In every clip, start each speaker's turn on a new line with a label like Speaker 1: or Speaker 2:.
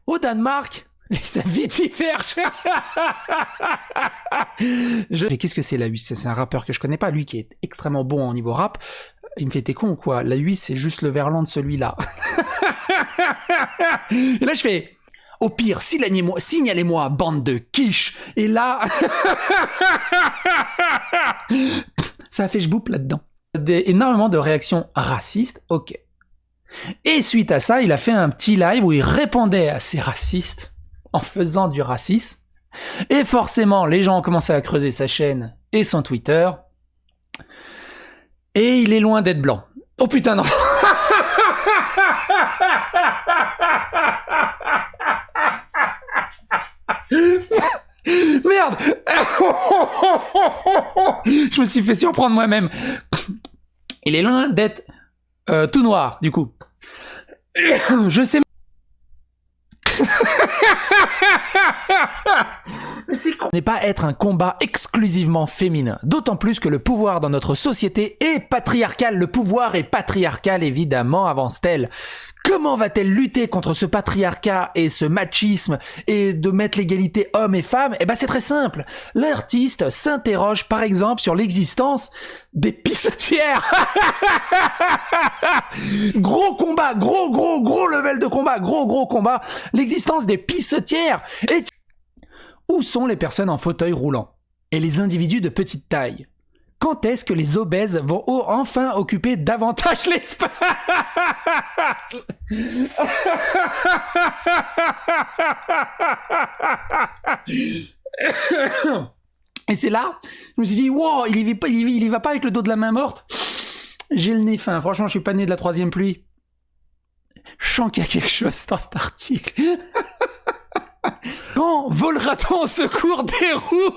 Speaker 1: Au Danemark, les vitifer. Mais qu'est-ce que c'est la Huisse? C'est un rappeur que je connais pas, lui qui est extrêmement bon au niveau rap. Il me fait t'es con ou quoi? La Huisse, c'est juste le verlan de celui-là. Et là, je fais... Au pire, signalez-moi, bande de quiche. Et là... ça a fait j'boupe là-dedans. Énormément de réactions racistes, ok. Et suite à ça, il a fait un petit live où il répondait à ces racistes en faisant du racisme. Et forcément, les gens ont commencé à creuser sa chaîne et son Twitter. Et il est loin d'être blanc. Oh putain, non. Merde. Je me suis fait surprendre moi-même. Il est loin d'être tout noir, du coup. Je sais... Mais c'est con. N'est pas être un combat exclusivement féminin. D'autant plus que le pouvoir dans notre société est patriarcal. Le pouvoir est patriarcal, évidemment, avance-t-elle. Comment va-t-elle lutter contre ce patriarcat et ce machisme et de mettre l'égalité hommes et femmes? Eh ben c'est très simple. L'artiste s'interroge par exemple sur l'existence des pissetières. Gros combat, gros level de combat, gros combat. L'existence des pissetières. Et où sont les personnes en fauteuil roulant? Et les individus de petite taille? Quand est-ce que les obèses vont enfin occuper davantage l'espace? Et c'est là, je me suis dit, wow, il y va pas avec le dos de la main morte. J'ai le nez fin, franchement, je suis pas né de la troisième pluie. Je sens qu'il y a quelque chose dans cet article. Quand volera-t-on au secours des roues?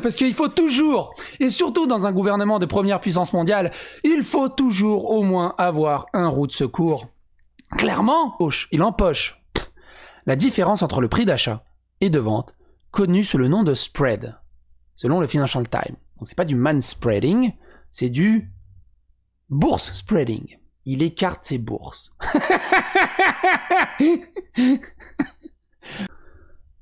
Speaker 1: Parce qu'il faut toujours, et surtout dans un gouvernement de première puissance mondiale, il faut toujours au moins avoir un roue de secours. Clairement, il empoche la différence entre le prix d'achat et de vente, connu sous le nom de spread, selon le Financial Times. Donc c'est pas du manspreading, c'est du bourse spreading. Il écarte ses bourses.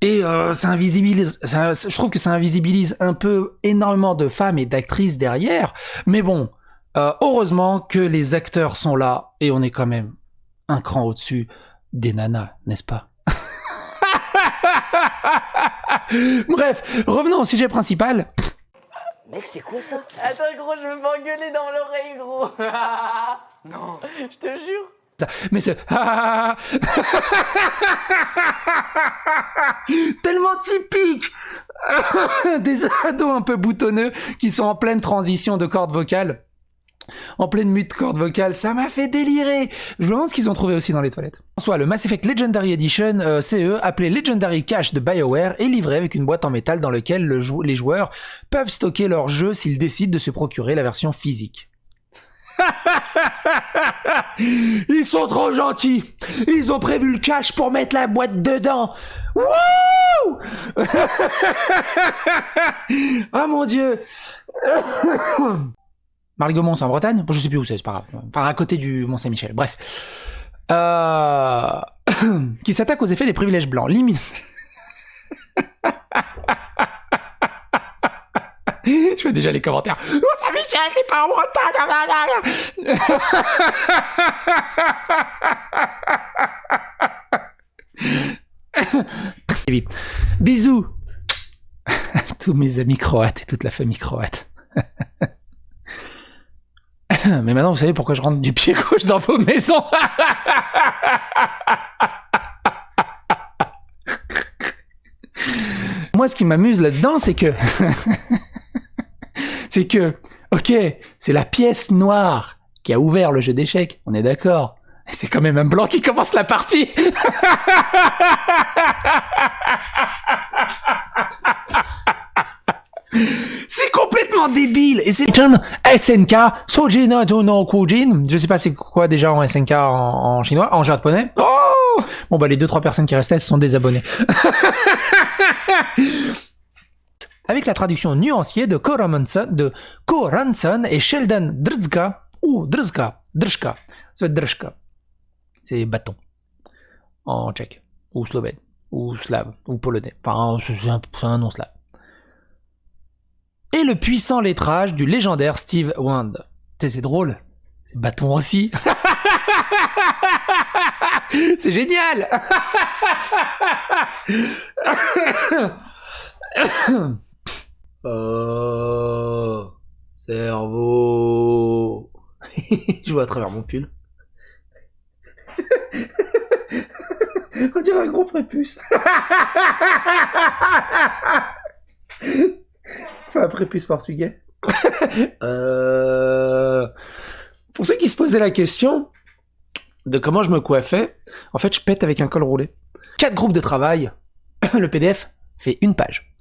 Speaker 1: Et ça invisibilise, je trouve que ça invisibilise un peu énormément de femmes et d'actrices derrière. Mais bon, heureusement que les acteurs sont là et on est quand même un cran au-dessus des nanas, n'est-ce pas? Bref, revenons au sujet principal.
Speaker 2: Mec, c'est quoi ça?
Speaker 3: Attends gros, je me fais engueuler dans l'oreille gros. Non, je te jure.
Speaker 1: Mais c'est... tellement typique des ados un peu boutonneux qui sont en pleine transition de cordes vocales. En pleine mute corde vocale, ça m'a fait délirer. Je me demande ce qu'ils ont trouvé aussi dans les toilettes. En soi, le Mass Effect Legendary Edition CE, appelé Legendary Cache de BioWare, est livré avec une boîte en métal dans laquelle les joueurs peuvent stocker leur jeu s'ils décident de se procurer la version physique. Ils sont trop gentils. Ils ont prévu le cache pour mettre la boîte dedans. Wouh. Oh mon Dieu. Marigomont, c'est en Bretagne? Bon, je sais plus où c'est pas grave. Enfin, à côté du Mont-Saint-Michel. Bref. Qui s'attaque aux effets des privilèges blancs. Je fais déjà les commentaires. Mont-Saint-Michel, c'est pas en Bretagne. Bisous à tous mes amis croates et toute la famille croate. Mais maintenant, vous savez pourquoi je rentre du pied gauche dans vos maisons. Moi, ce qui m'amuse là-dedans, c'est que... ok, c'est la pièce noire qui a ouvert le jeu d'échecs, on est d'accord. Et c'est quand même un blanc qui commence la partie. C'est complètement débile. Et c'est SNK, Sojin no Kujin. Je sais pas c'est quoi déjà en SNK en chinois, en japonais. Oh bon bah les 2-3 personnes qui restaient sont désabonnées. Avec la traduction nuanciée de Ko Ranson et Sheldon Drska. Ça va être Drska. C'est bâton. En tchèque. Ou slovène. Ou slave. Ou polonais. Enfin, c'est un nom slave. Et le puissant lettrage du légendaire Steve Wand. C'est drôle. C'est bâton aussi. C'est génial. Oh, cerveau. Je vois à travers mon pull. On dirait un gros prépuce. Enfin, un prépuce portugais. Pour ceux qui se posaient la question de comment je me coiffais, en fait, je pète avec un col roulé. 4 groupes de travail. Le PDF fait 1 page.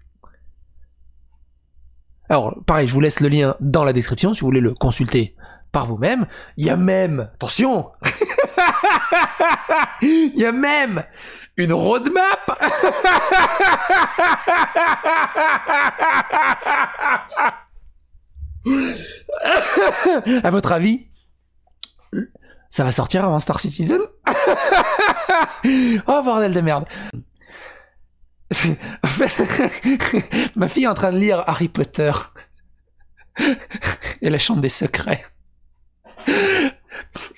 Speaker 1: Alors, pareil, je vous laisse le lien dans la description si vous voulez le consulter par vous-même. Il y a même, attention, il y a même une roadmap. À votre avis, ça va sortir avant Star Citizen? Oh bordel de merde. En fait, ma fille est en train de lire Harry Potter et la Chambre des Secrets.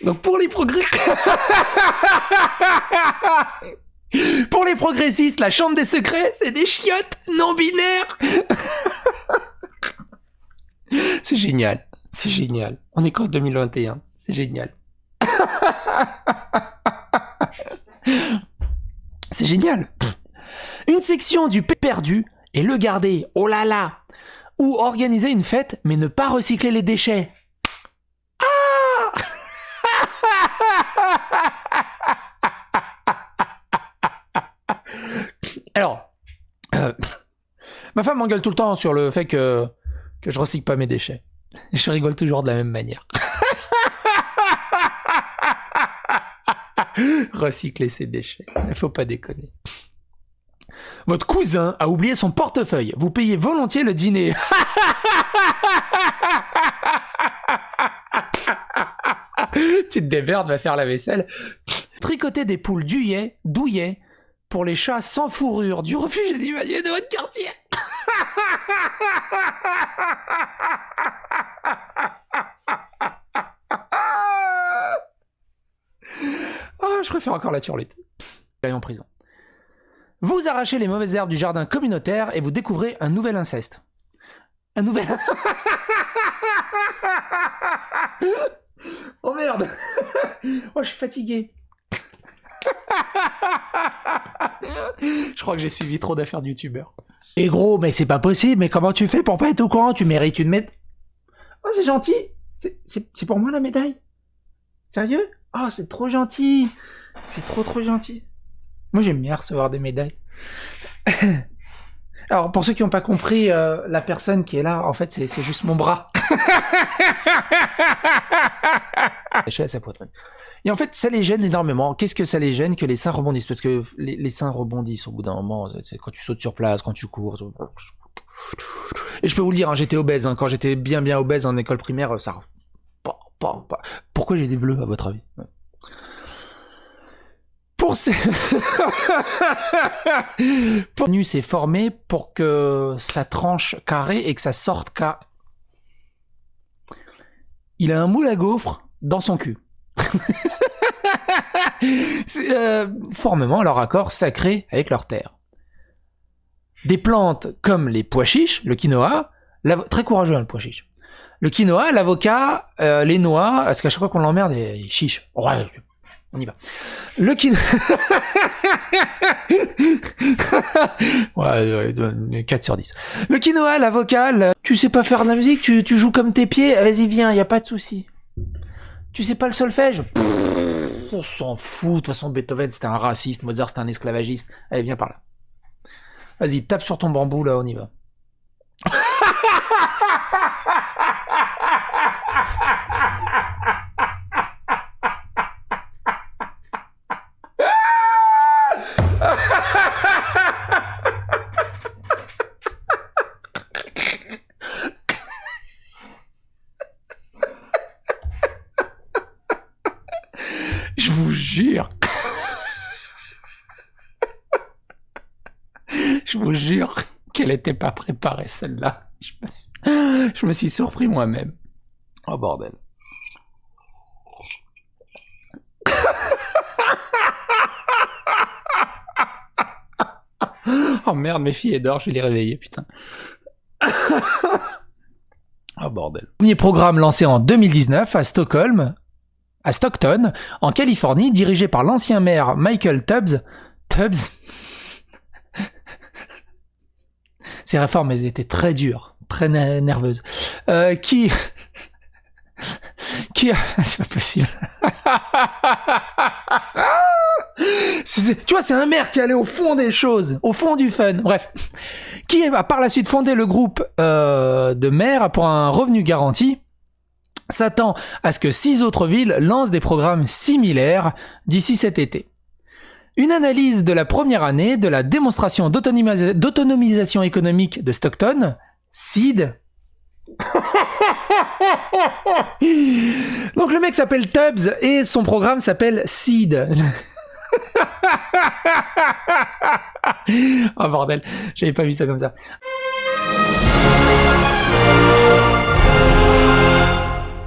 Speaker 1: Donc pour les pour les progressistes, la Chambre des Secrets, c'est des chiottes non binaires. C'est génial, c'est génial. On est qu'en 2021, c'est génial. C'est génial. Une section du perdu et le garder, oh là là. Ou organiser une fête mais ne pas recycler les déchets. Ah. Alors, ma femme m'engueule tout le temps sur le fait que je recycle pas mes déchets. Je rigole toujours de la même manière. Recycler ses déchets, il faut pas déconner. Votre cousin a oublié son portefeuille. Vous payez volontiers le dîner. Tu te démerdes, va faire la vaisselle. Tricoter des poules douillet pour les chats sans fourrure du refuge animalier de votre quartier. Ah, je préfère encore la turlute. Allez en prison. Vous arrachez les mauvaises herbes du jardin communautaire et vous découvrez un nouvel inceste. Un nouvel... Oh merde. Oh, je suis fatigué. Je crois que j'ai suivi trop d'affaires de youtubeurs. Et gros, mais c'est pas possible, mais comment tu fais pour pas être au courant? Tu mérites une médaille. Oh, c'est gentil. C'est pour moi la médaille? Sérieux? Oh, c'est trop gentil. C'est trop gentil. Moi, j'aime bien recevoir des médailles. Alors, pour ceux qui n'ont pas compris, la personne qui est là, en fait, c'est juste mon bras. Ça poitrine. Et en fait, ça les gêne énormément. Qu'est-ce que ça les gêne que les seins rebondissent? Parce que les seins rebondissent au bout d'un moment. C'est quand tu sautes sur place, quand tu cours. Et je peux vous le dire, hein, j'étais obèse. Hein, quand j'étais bien obèse en école primaire, ça... Pourquoi j'ai des bleus, à votre avis? Pour ces... Pour s'est formé pour que ça tranche carré et que ça sorte Il a un moule à gaufres dans son cul. Formellement à leur accord sacré avec leur terre. Des plantes comme les pois chiches, le quinoa, très courageux hein, le pois chiche. Le quinoa, l'avocat, les noix, parce qu'à chaque fois qu'on l'emmerde, il chiche. Ouais, on y va. Le quinoa... ouais, 4 sur 10. Le quinoa, l'avocat, tu sais pas faire de la musique, tu joues comme tes pieds, vas-y viens, y a pas de souci. Tu sais pas le solfège? On s'en fout, de toute façon Beethoven c'était un raciste, Mozart c'était un esclavagiste. Allez, viens par là. Vas-y, tape sur ton bambou, là, on y va. Je vous jure. Je vous jure qu'elle n'était pas préparée, celle-là. Je me suis surpris moi-même. Oh bordel. Oh merde, mes filles dorment, je vais les réveiller, putain. Oh bordel. Premier programme lancé en 2019 à Stockton, en Californie, dirigé par l'ancien maire Michael Tubbs. Ces réformes, elles étaient très dures, très nerveuses. Qui a... C'est pas possible. Tu vois, c'est un maire qui allait au fond des choses, au fond du fun. Bref. Qui a par la suite fondé le groupe de maires pour un revenu garanti, s'attend à ce que 6 autres villes lancent des programmes similaires d'ici cet été. Une analyse de la première année de la démonstration d'autonomisation économique de Stockton, SEED. Donc le mec s'appelle Tubbs et son programme s'appelle SEED. Oh bordel, j'avais pas vu ça comme ça.